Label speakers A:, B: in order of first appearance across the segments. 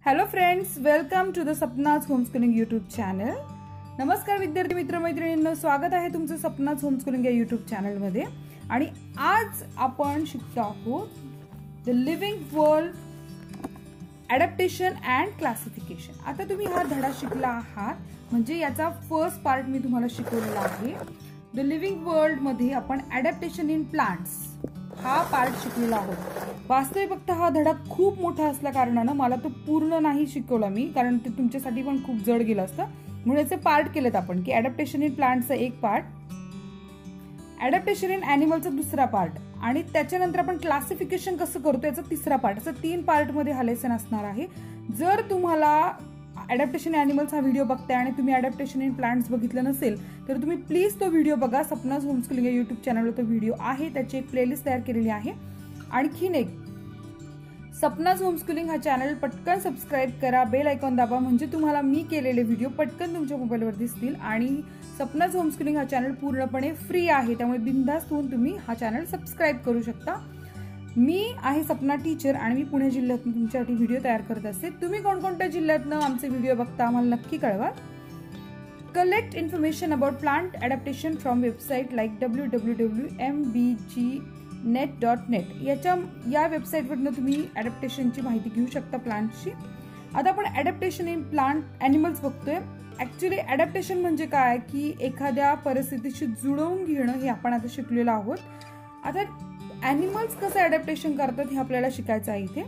A: Hello friends, welcome to the Sapna's homeschooling YouTube channel. नमस्कार विद्यार्थी मित्र मैत्रिणींनो, स्वागत आहे तुमचं सपनाज होमस्कूलिंग या यूट्यूब चॅनल मध्ये. आणि आज आपण शिकतो आहोत the living world adaptation and classification. आता तुम्ही हा धडा शिकला आहात, म्हणजे याचा फर्स्ट पार्ट मी तुम्हाला शिकवलेला आहे. द लिव्हिंग वर्ल्ड मध्ये आपण अडॅप्टेशन इन प्लांट्स हा पार्ट शिकलेला आहोत. वास्तविक बघता हा धडा खूप मोठा असल्या कारणानं मला तो पूर्ण नाही शिकवला मी, कारण ते तुमच्यासाठी पण खूप जड गेलं असतं. म्हणून याचे पार्ट केलेत आपण, की अडॅप्टेशन इन प्लांटचा एक पार्ट, अडॅप्टेशन इन अॅनिमलचा दुसरा पार्ट, आणि त्याच्यानंतर आपण क्लासिफिकेशन कसं करतो याचा तिसरा पार्ट. असं 3 पार्ट मध्ये हा लेसन असणार आहे. जर तुम्हाला अडॅप्टेशन इन अॅनिमल्स हा व्हिडिओ बघताय आणि तुम्ही अडॅप्टेशन इन प्लांट्स बघितलं नसेल तर तुम्ही प्लीज तो व्हिडिओ बघा. सपनाज होमस्कूलिंग या यूट्यूब चॅनलवर तो व्हिडिओ आहे, त्याची एक प्लेलिस्ट तयार केलेली आहे. आणखीन एक, सपनाज होमस्कूलिंग हा चॅनल पटकन सबस्क्राईब करा, बेल आयकॉन दाबा, म्हणजे तुम्हाला मी केलेले व्हिडिओ पटकन तुमच्या मोबाईलवर दिसतील. आणि सपनाज होमस्कूलिंग हा चॅनल पूर्णपणे फ्री आहे, त्यामुळे बिनधास्त होऊन तुम्ही हा चॅनल सबस्क्राईब करू शकता. मी आहे सपना टीचर आणि मी पुणे जिल्ह्यातून तुमच्यासाठी व्हिडिओ तयार करत असते. तुम्ही कोणकोणत्या जिल्ह्यातनं आमचे व्हिडिओ बघता आम्हाला नक्की कळवा. Collect information about plant adaptation from website like www.mbgnet.net. या वेबसाईटवरनं तुम्ही अडॅप्टेशनची माहिती घेऊ शकता प्लांटची. आता आपण अडॅप्टेशन इन प्लांट अॅनिमल्स बघतोय. ऍक्च्युली अडॅप्टेशन म्हणजे काय, की एखाद्या परिस्थितीशी जुळवून घेणं, हे आपण आता शिकलेलो आहोत. आता अॅनिमल्स कसं अडॅप्टेशन करतात हे आपल्याला शिकायचं आहे इथे.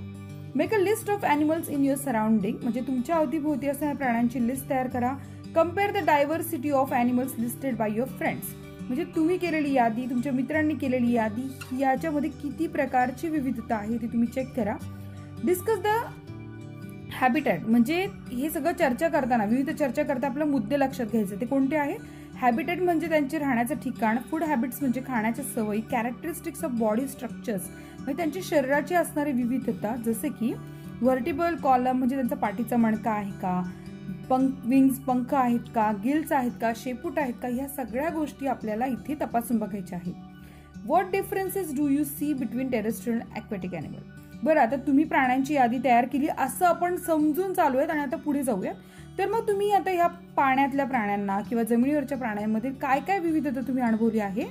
A: Make a list of animals in your surrounding, म्हणजे तुमच्या अवतीभोवती असणाऱ्या प्राण्यांची लिस्ट तयार करा. Compare the diversity of animals listed by your friends, म्हणजे तुम्ही केलेली यादी, तुमच्या मित्रांनी केलेली यादी, याच्यामध्ये किती प्रकारची विविधता आहे ती तुम्ही चेक करा. डिस्कस द हॅबिटॅट, म्हणजे हे सगळं चर्चा करताना, विविध चर्चा करता आपला मुद्दे लक्षात घ्यायचे. ते कोणते आहे? हॅबिटॅट म्हणजे त्यांचे राहण्याचं ठिकाण, फूड हॅबिट्स म्हणजे खाण्याच्या सवयी, कॅरेक्टरिस्टिक्स ऑफ बॉडी स्ट्रक्चर्स म्हणजे त्यांची शरीराची असणारी विविधता, जसे की व्हर्टिबल कॉलम म्हणजे त्यांचा पाठीचा मणका आहे का, विंग्स पंख आहेत का, गिल्स आहेत का, शेपूट आहेत का, ह्या सगळ्या गोष्टी आपल्याला इथे तपासून बघायच्या आहेत. What differences do you see between terrestrial and aquatic animal. बरं, आता तुम्ही प्राण्यांची यादी तयार केली असं आपण समजून चालू आहेत, आणि आता पुढे जाऊयात. तर मग तुम्ही आता ह्या पाण्यातल्या प्राण्यांना किंवा जमिनीवरच्या प्राण्यांमध्ये काय काय विविधता तुम्ही अनुभवली आहे.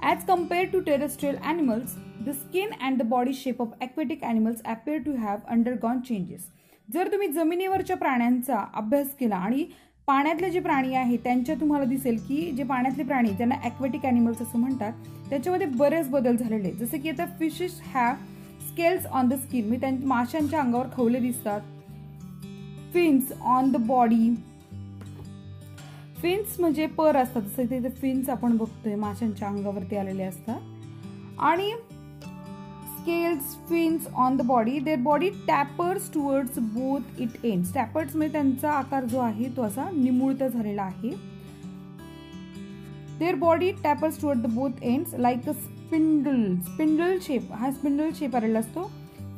A: As compared to terrestrial animals, the skin and the body shape of aquatic animals appear to have undergone changes. जर तुम्ही जमिनीवरच्या प्राण्यांचा अभ्यास केला आणि पाण्यातले जे प्राणी आहेत त्यांच्या तुम्हाला दिसेल की जे पाण्यातले प्राणी, त्यांना ॲक्वॅटिक अॅनिमल्स असं म्हणतात, त्याच्यामध्ये बरेच बदल झालेले. जसे की आता fishes have scales on the skin, म्हणजे त्यांच्या माशांच्या अंगावर खवले दिसतात. Fins on the body, fins म्हणजे पर असतात, जसं इथे फिन्स आपण बघतोय माशांच्या अंगावरती आलेले असतात. आणि scales, fins on the body, there body tapers towards both it ends. Tapers म्हणजे त्यांचा आकार जो आहे तो असा निमुळता झालेला आहे. Their body tapers toward the both ends like a spindle shape, हा स्पिंडल शेप आलेला असतो.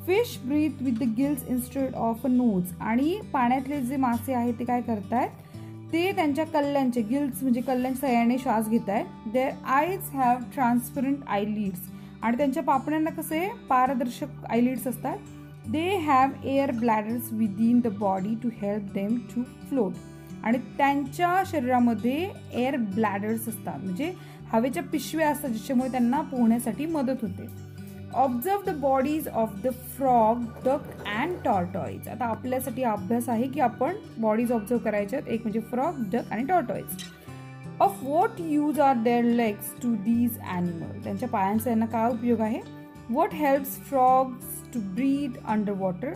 A: Fish breathe with the gills instead of a nose, आणि पाण्यातले जे मासे आहेत ते काय करतायत, ते त्यांच्या कल्ल्यांचे, गिल्स म्हणजे कल्ल्यांच्या सहाय्याने श्वास घेत आहेत. देअर आयज हॅव ट्रान्सपरंट आयलिड्स, आणि त्यांच्या पापण्यांना कसे पारदर्शक आयलिड्स असतात. They have air bladders within the body to help them to float, आणि त्यांच्या शरीरामध्ये एअर ब्लॅडर्स असतात, म्हणजे हवेच्या पिशव्या असतात ज्याच्यामुळे त्यांना पोहण्यासाठी मदत होते. Observe the bodies of the frog, duck and tortoise. आता आपल्यासाठी अभ्यास आहे की आपण बॉडीज ऑब्झर्व करायच्यात, एक म्हणजे फ्रॉग, डक आणि tortoise. Of what use are their legs to these animal, त्यांच्या पायांचा यांना काय उपयोग आहे. What helps frogs to breathe under water,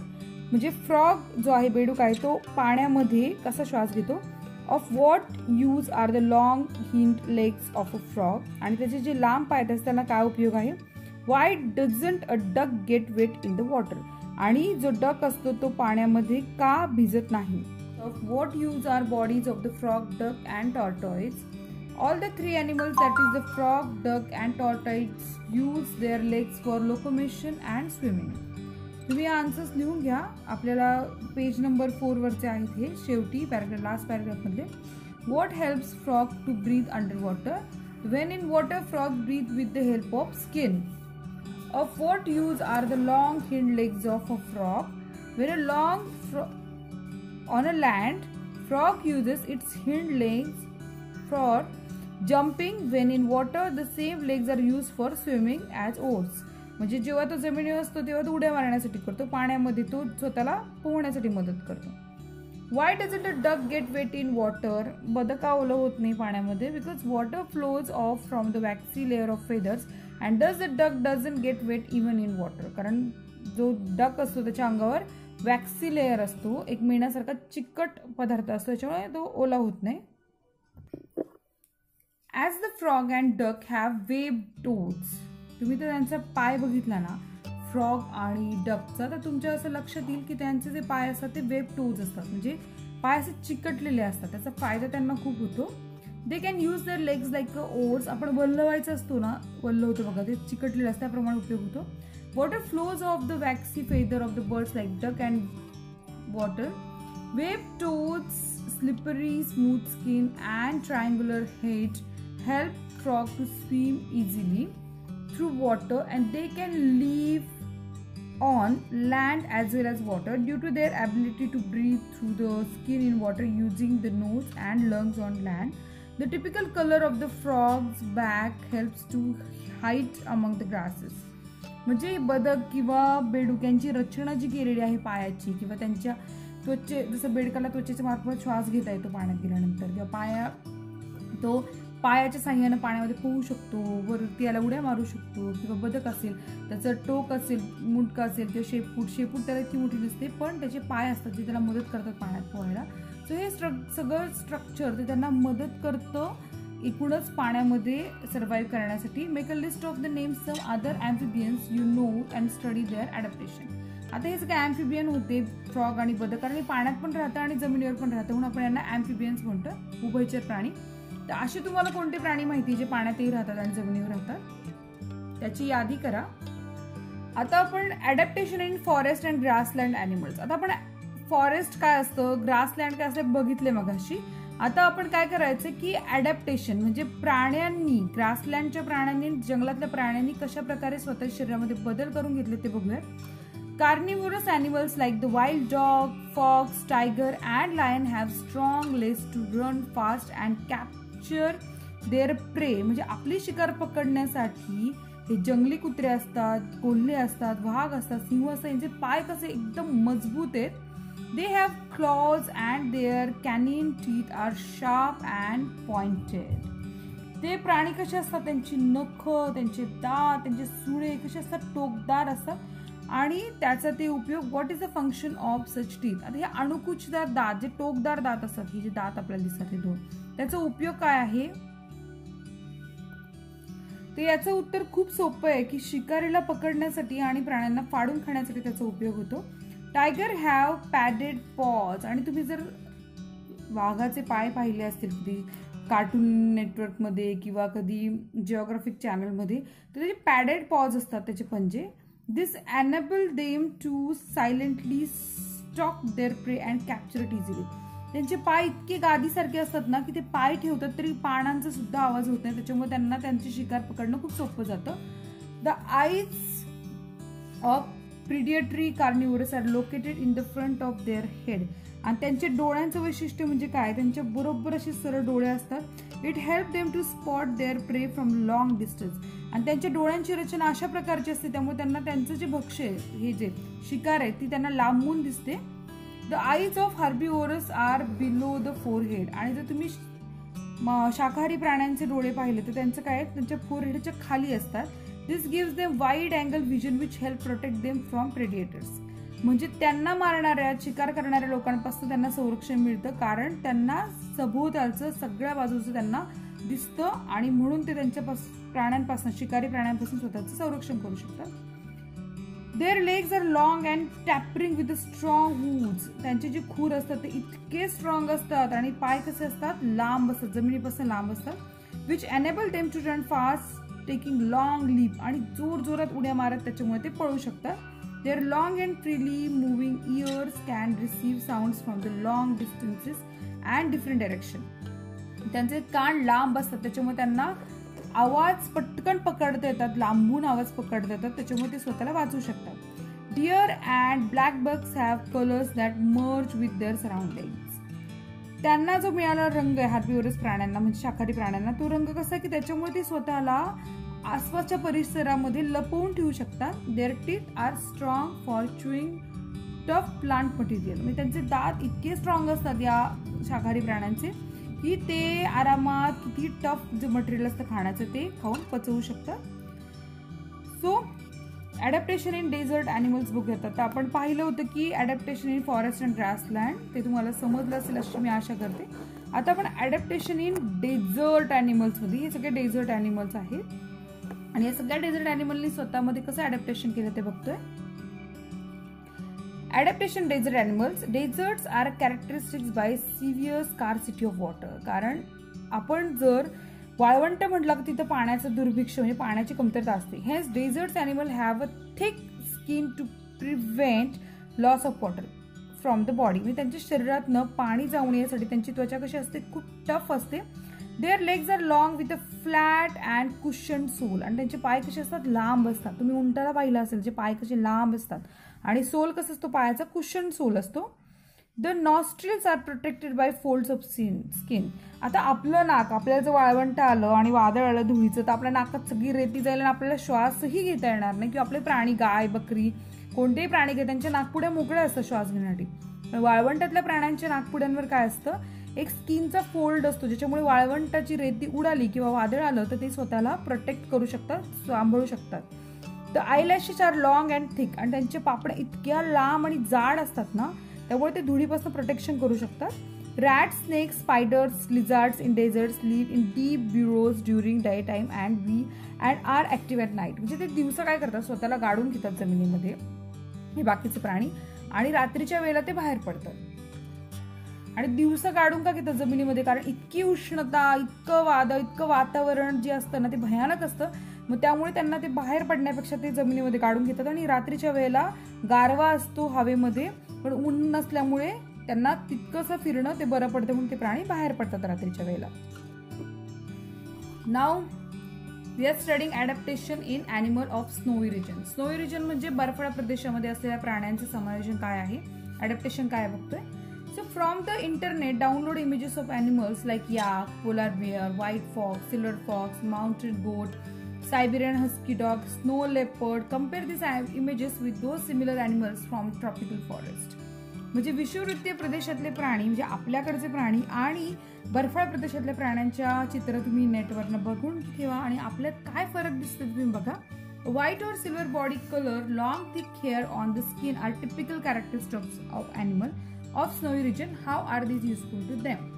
A: म्हणजे फ्रॉग जो आहे, बेडूक आहे, तो पाण्यामध्ये कसा श्वास घेतो. Of what use are the long hind legs of a frog, आणि त्याचे जे लांब पाय आहेत त्यांना काय उपयोग आहे. Why doesn't a duck get wet in the water, आणि जो डक असतो तो पाण्यामध्ये का भिजत नाही. Of what use are bodies of the frog, duck and tortoise. All the 3 animals, that is the frog, duck and tortoise, use their legs for locomotion and swimming. तुम्ही answers लिहून घ्या. आपल्याला पेज नंबर 4 वरचे आहेत हे, शेवटी paragraph, last paragraph मधले. What helps frog to breathe underwater? When in water, frog breathe with the help of skin. Of what use are the long hind legs of a frog? When a long on a land, frog uses its hind legs for jumping. When in water, the same legs are used for swimming as oars. म्हणजे जेव्हा तो जमिनीवर असतो तेव्हा तो उड्या मारण्यासाठी करतो, पाण्यामध्ये तो स्वतःला पोहण्यासाठी मदत करतो. Why doesn't a duck get wet in water? बदक का ओलं होत नाही पाण्यामध्ये? Because water flows off from the waxy layer of feathers and does the duck doesn't get wet even in water. कारण जो डक असतो त्याच्या अंगावर वॅक्सी लेअर असतो, एक मेणासारखा चिकट पदार्थ असतो, त्याच्यामुळे तो ओला होत नाही. As the frog and duck have web toes. तुम्ही तर त्यांचा पाय बघितला ना, फ्रॉग आणि डकचा, तर तुमच्या असं लक्षात येईल की त्यांचे जे पाय असतात ते वेब टोज असतात, म्हणजे पाय असे चिकटलेले असतात. त्याचा फायदा त्यांना खूप होतो. They can use their legs like oars. आपण वल्लवायचं असतो ना, वल्ल होतं बघा, ते चिकटलेलं असतं, त्याप्रमाणे उपयोग होतो. Water flows off the waxy feather of the birds like duck and water. Web toes, slippery smooth skin and triangular head help frog to swim easily through water, and they can live on land as well as water due to their ability to breathe through the skin in water using the nose and lungs on land. The typical color of the frog's back helps to hide among the grasses. म्हणजे बदक किंवा बेडुक्यांची रचना जी केलेली आहे पायाची किंवा त्यांच्या त्वचे, जसं बेडकाला त्वचेच्या मार्फत श्वास घेता येतो पाण्यात गेल्यानंतर, किंवा तो पायाच्या साह्यानं पाण्यामध्ये पोहू शकतो, वरती याला उड्या मारू शकतो. किंवा बदक असेल, त्याचं टोक असेल, मुंडका असेल किंवा शेपूट त्याला इतकी मोठी नसते, पण त्याचे पाय असतात जे त्याला मदत करतात पाण्यात पोहायला. सो हे सगळं स्ट्रक्चर ते त्यांना मदत करतं एकूणच पाण्यामध्ये सर्व्हाइव्ह करण्यासाठी. Make a list of the names some other amphibians you know and study their adaptation. आता हे सगळे ॲम्फिबियन होते, फ्रॉग आणि बदक, कारण हे पाण्यात पण राहतं आणि जमिनीवर पण राहतं, म्हणून आपण यांना ॲम्फिबियन्स म्हणतो, उभयचर प्राणी. तर असे तुम्हाला कोणते प्राणी माहिती जे पाण्यातही राहतात आणि जमिनीवर राहतात, त्याची यादी करा. आता आपण adaptation in forest and grassland animals. आता आपण फॉरेस्ट काय असतं, ग्रासलँड काय असतं बघितले मगाशी. आता आपण काय करायचं की ॲडॅप्टेशन म्हणजे प्राण्यांनी, ग्रासलँडच्या प्राण्यांनी, जंगलातल्या प्राण्यांनी कशा प्रकारे स्वतः शरीरामध्ये बदल करून घेतले ते बघूया. Carnivorous animals like the wild dog, fox, tiger and lion have strong legs to run fast and capture their prey. म्हणजे आपली शिकार पकडण्यासाठी हे जंगली कुत्रे असतात, कोल्हे असतात, वाघ असतात, सिंह असतात, यांचे पाय कसे एकदम मजबूत आहेत. They have claws and their canine teeth are sharp and pointed. ते प्राणी कसे असतात, त्यांची नख, त्यांचे दात, त्यांचे सुळे कसे असतात, टोकदार असतात. आणि त्याचा ते उपयोग, what is the function of such teeth. आता हे अणुकुचदार दात, जे टोकदार दात असतात, हे जे दात आपल्याला दिसतात हे दोन, त्याचा उपयोग काय आहे. तर याचं उत्तर खूप सोपं आहे की शिकारीला पकडण्यासाठी आणि प्राण्यांना फाडून खाण्यासाठी त्याचा उपयोग होतो. Tiger have padded pause. आणि तुम्ही जर वाघाचे पाय पाहिले असतील कधी कार्टून नेटवर्कमध्ये किंवा कधी जिओग्राफिक चॅनलमध्ये, तर त्याचे पॅडेड पॉज असतात, त्याचे पंजे. This enable them to silently stalk their prey and capture it easily. त्यांचे पाय इतके गादीसारखे असतात ना की ते पाय ठेवतात तरी पानांचा सुद्धा आवाज होत नाही, त्याच्यामुळे त्यांना त्यांची शिकार पकडणं खूप सोपं जातं. The eyes of predatory carnivorous are located in the front of their head. आणि त्यांच्या डोळ्यांचं वैशिष्ट्य म्हणजे काय, त्यांच्या बरोबर असे सरळ डोळे असतात. It help them to spot their prey from long distance. आणि त्यांच्या डोळ्यांची रचना अशा प्रकारची असते त्यामुळे त्यांना त्यांचं जे भक्ष्य हे जे शिकार आहे ती त्यांना लांबून दिसते. The eyes of herbivorous are below the forehead. आणि जर तुम्ही शाकाहारी प्राण्यांचे डोळे पाहिले तर त्यांचं काय, त्यांच्या फोरहेडच्या खाली असतात. This gives them wide angle vision which help protect them from predators. म्हणजे त्यांना मारणाऱ्या, शिकार करणाऱ्या लोकांपासून त्यांना संरक्षण मिळतं, कारण त्यांना सभोवतालचं सगळ्या बाजूचं त्यांना दिसतं आणि म्हणून ते त्यांच्या प्राण्यांपासून, शिकारी प्राण्यांपासून स्वतःचं संरक्षण करू शकतात. Their legs are long and tapering with strong hooves. त्यांचे जे खूर असतात ते इतके स्ट्रॉंग असतात आणि पाय कसे असतात, लांब असतात, जमिनीपासून लांब असतात. Which enable them to run fast taking long leap. आणि जोर जोरात उड्या मारत त्याच्यामुळे ते पळू शकतात. Their long and freely moving ears can receive sounds from the long distances and different direction. त्यांचे कान लांब असतात त्याच्यामुळे त्यांना आवाज पटकन पकडता येतात, लांबून आवाज पकडता येतात, त्याच्यामुळे ते स्वतःला वाचू शकतात. Deer and black bucks have colors that merge with their surroundings. त्यांना जो मिळाला रंग आहे हार्बिवोरस प्राण्यांना म्हणजे शाकाहारी प्राण्यांना, तो रंग कसा की त्याच्यामुळे ते स्वतःला आसपासच्या परिसरामध्ये लपवून ठेवू शकतात. Their teeth are strong for chewing tough plant material. म्हणजे त्यांचे दात इतके स्ट्रॉंग असतात या शाकाहारी प्राण्यांचे की ते आरामात किती टफ जे मटेरियल असतं खाण्याचं ते खाऊन पचवू शकतात. So adaptation in desert animals बघूया. तर आपण पाहिलं होतं की adaptation in forest and grassland, ते तुम्हाला समजलं असेल अशी मी आशा करते. आता आपण ॲडॅप्टेशन इन डेझर्ट ॲनिमल्समध्ये, हे सगळे डेझर्ट ॲनिमल्स आहेत आणि या सगळ्या डेझर्ट ॲनिमलनी स्वतःमध्ये कसं ॲडॅप्टेशन केलं ते बघतोय. Adaptation desert animals. Deserts are characteristics by severe scarcity of water. कारण आपण जर वाळवंट म्हटलं की तिथं पाण्याचं दुर्भिक्ष म्हणजे पाण्याची कमतरता असते. हेच deserts animal have a thick skin to prevent loss of water from the body. म्हणजे त्यांच्या शरीरातनं पाणी जाऊ नये यासाठी त्यांची त्वचा कशी असते, खूप टफ असते. Their legs are long with a flat and cushion sole. आणि त्यांचे पाय कसे असतात, लांब असतात. तुम्ही उंटाला पाहिलं असेल जे पाय कसे लांब असतात आणि सोल कसं असतो पायाचा, कुशन सोल असतो. The nostrils are protected by folds of skin. आता आपलं नाक, आपल्याला जर वाळवंट आलं आणि वादळ आलं धुळीचं तर आपल्या नाकात सगळी रेती जाईल आणि आपल्याला श्वासही घेता येणार नाही. किंवा आपले प्राणी, गाय, बकरी, कोणतेही प्राणी घे त्यांच्या नाकपुड्या मोकळ्या असतात श्वास घेण्यासाठी. पण वाळवंटातल्या प्राण्यांच्या नाकपुड्यांवर काय असतं, एक स्किनचा फोल्ड असतो ज्याच्यामुळे वाळवंटाची रेती उडाली किंवा वादळ आलं तर ते स्वतःला प्रोटेक्ट करू शकतात, सांभाळू शकतात. The eyelashes are long and thick. आणि त्यांचे पापड्या इतक्या लांब आणि जाड असतात ना, त्यामुळे ते धुळीपासून प्रोटेक्शन करू शकतात. Rat, snakes, spiders, lizards in deserts live in deep burrows during day time and are active at night. म्हणजे ते दिवसा काय करतात, स्वतःला गाडून घेतात जमिनीमध्ये हे बाकीचे प्राणी आणि रात्रीच्या वेळेला ते बाहेर पडतात. आणि दिवसा गाडून का घेतात जमिनीमध्ये, कारण इतकी उष्णता, इतकं वादळ, इतकं वातावरण जे असतं ना ते भयानक असतं. मग त्यामुळे त्यांना ते बाहेर पडण्यापेक्षा ते जमिनीमध्ये काढून घेतात. आणि रात्रीच्या वेळेला गारवा असतो हवेमध्ये पण ऊन नसल्यामुळे त्यांना तितकंसं फिरणं ते बरं पडतं म्हणून ते प्राणी बाहेर पडतात रात्रीच्या वेळेला. Now we are studying adaptation in animal of snowy region. Snowy region म्हणजे बर्फाळ प्रदेशामध्ये असलेल्या प्राण्यांचं समायोजन काय आहे, ॲडॅप्टेशन काय बघतोय. So from the internet download images of animals like yak, polar bear, white fox, silver fox, mountain goat, Siberian husky dog, snow leopard. Compare these images with those similar animals from tropical forest. म्हणजे विषुववृत्तीय प्रदेशातले प्राणी म्हणजे आपल्याकडचे प्राणी आणि बर्फाळ प्रदेशातल्या प्राण्यांच्या चित्र तुम्ही नेटवरनं बघून ठेवा आणि आपल्यात काय फरक दिसतो तुम्ही बघा. व्हाईट और silver body colour, long thick hair on the skin are typical characteristics of animal of snowy region. How are these useful to them.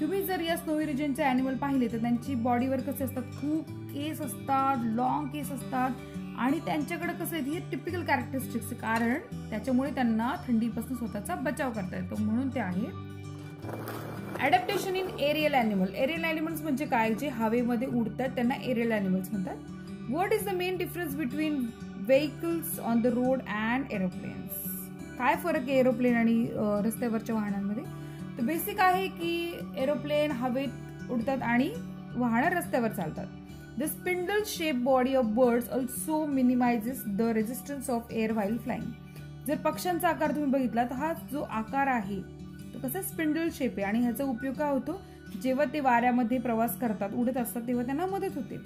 A: तुम्ही जर या स्नोई रिजनचे ॲनिमल पाहिले तर त्यांची बॉडीवर कसे असतात, खूप केस असतात, लॉंग केस असतात आणि त्यांच्याकडे कसं आहे, हे टिपिकल कॅरेक्टरिस्टिक्स, कारण त्याच्यामुळे त्यांना थंडीपासून स्वतःचा बचाव करता येतो म्हणून ते आहे. Adaptation in aerial animal. Aerial animals म्हणजे काय, जे हवेमध्ये उडतात त्यांना एरियल ॲनिमल्स म्हणतात. What is the main difference between vehicles on the road and aeroplanes. काय फरक आहे एरोप्लेन आणि रस्त्यावरच्या वाहनांमध्ये. तर बेसिक आहे की एरोप्लेन हवेत उडतात आणि वाहनं रस्त्यावर चालतात. The spindle shape body of birds also minimises the resistance of air while flying. जर पक्ष्यांचा आकार तुम्ही बघितला तर हा जो आकार आहे तो कसा स्पिंडल शेप आहे आणि ह्याचा उपयोग काय होतो, जेव्हा ते वाऱ्यामध्ये प्रवास करतात, उडत असतात तेव्हा त्यांना मदत होते.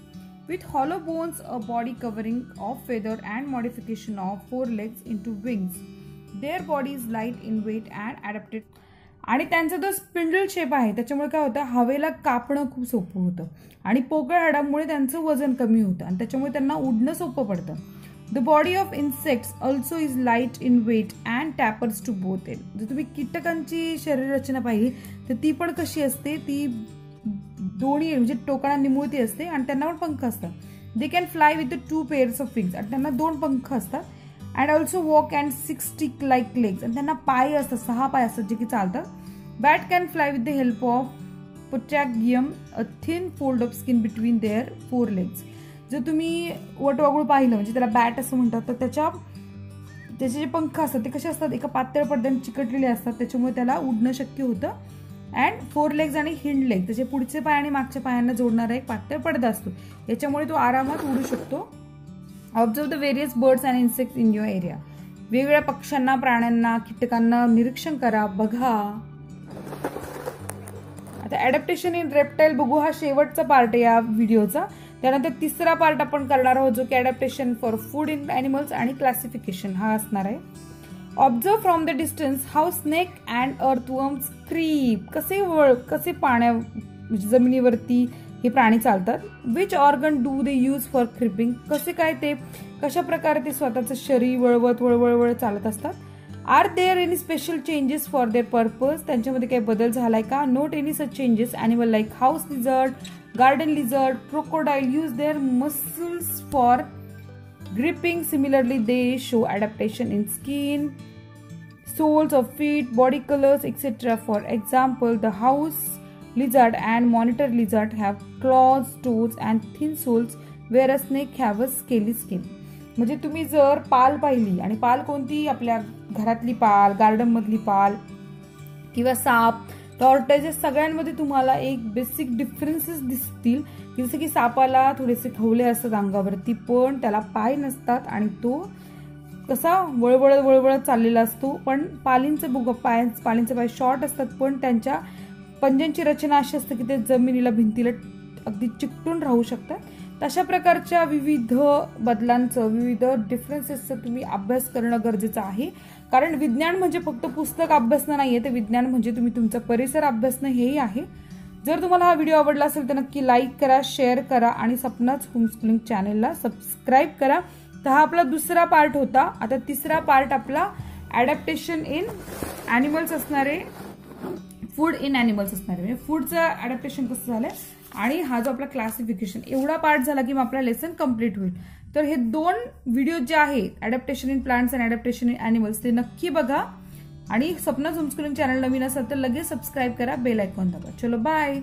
A: With hollow bones, a body covering of feather and modification of 4 legs into wings, their body is light in weight and adapted. आणि त्यांचा जो स्पिंडल शेप आहे त्याच्यामुळे काय होतं, हवेला कापणं खूप सोपं होतं आणि पोकळ हाडांमुळे त्यांचं वजन कमी होतं आणि त्याच्यामुळे त्यांना उडणं सोपं पडतं. The body of insects also is light in weight and tapers to both end. जर तुम्ही कीटकांची शरीर रचना पाहिली तर ती पण कशी असते, ती दोन्ही म्हणजे टोकाला निमुळती असते आणि त्यांना पण पंख असतात. They can fly with the 2 pairs of wings. आणि त्यांना 2 पंख असतात. And also walk and 6 stick-like legs. आणि त्यांना पाय असतात, 6 पाय असतात जे की चालतात. Bat can fly with the help of patagium, a thin fold of skin between their 4 legs. जर तुम्ही वटवाघूळ पाहिलं म्हणजे त्याला बॅट असं म्हणतात, तर त्याचे जे पंख असतात ते कसे असतात, एका पातळ पडद्याने चिकटलेले असतात, त्याच्यामुळे त्याला उडणं शक्य होतं. अँड 4 legs आणि हिंड लेग, त्याचे पुढचे पाय आणि मागच्या पायांना जोडणारा एक पातळ पडदा असतो, याच्यामुळे तो आरामात उडू शकतो. Observe the various birds and insects in your area. वेगवेगळ्या पक्ष्यांना, प्राण्यांना, कीटकांना निरीक्षण करा, बघा. आता ॲडॅप्टेशन इन रेप्टाईल बघू. हा शेवटचा पार्ट आहे या व्हिडिओचा. त्यानंतर तिसरा पार्ट आपण करणार आहोत जो की adaptation for food in animals आणि क्लासिफिकेशन हा असणार आहे. Observe from the distance how snake and earthworms creep. कसे पाण्या जमिनीवरती हे प्राणी चालतात. Which organ do they use for creeping. कशा प्रकारे ते स्वतःचं शरीर वळवळ चालत असतात. Are there any special changes for their purpose. त्यांच्यामध्ये काही बदल झालाय का. Note any such changes. Animal like house lizard, garden lizard, crocodile use there muscles for gripping. Similarly, they show adaptation in skin, soles of feet, body colors, etc. For example, the house lizard and monitor lizard have claws, toes, and thin soles, whereas snake have a scaly skin. म्हणजे तुम्ही जर पाल पाहिली आणि पाल कोणती आपल्या घरातली पाल, garden मधली पाल किंवा साप, टॉर्टोइजेस सगळ्यांमध्ये तुम्हाला एक बेसिक डिफरन्सेस दिसतील. जसं की सापाला थोडेसे खवले असतात अंगावरती पण त्याला पाय नसतात आणि तो कसा वळवळत चाललेला असतो. पण पालींचे पाय शॉर्ट असतात पण त्यांच्या पंजांची रचना अशी असते की ते जमिनीला भिंतीला अगदी चिकटून राहू शकतात. तशा प्रकारच्या विविध बदलांचं, विविध डिफरन्सेसचं तुम्ही अभ्यास करणं गरजेचं आहे. कारण विज्ञान म्हणजे फक्त पुस्तक अभ्यासणं नाहीये, तर विज्ञान म्हणजे तुम्ही तुमचा परिसर अभ्यासणं हेही आहे. जर तुम्हाला हा व्हिडिओ आवडला असेल तर नक्की लाईक करा, शेअर करा आणि सपनाच होमस्कूलिंग चॅनेलला सबस्क्राईब करा. तर हा आपला दुसरा पार्ट होता. आता तिसरा पार्ट आपला ॲडॅप्टेशन इन ॲनिमल्स असणार आहे, फूड इन ॲनिमल्स असणार आहे. म्हणजे फूडचं ॲडॅप्टेशन कसं झालंय आणि हा जो आपला क्लासिफिकेशन एवढा पार्ट झाला की मग आपला लेसन कम्प्लीट होईल. तर हे 2 व्हिडिओ जे आहेत ॲडॅप्टेशन इन प्लांट्स आणि ॲडॅप्टेशन इन ॲनिमल्स ते नक्की बघा. आणि सपनाच होमस्कूलिंग चॅनल नवीन असेल तर लगेच सबस्क्राईब करा, बेल आयकॉन दाबा. चलो बाय.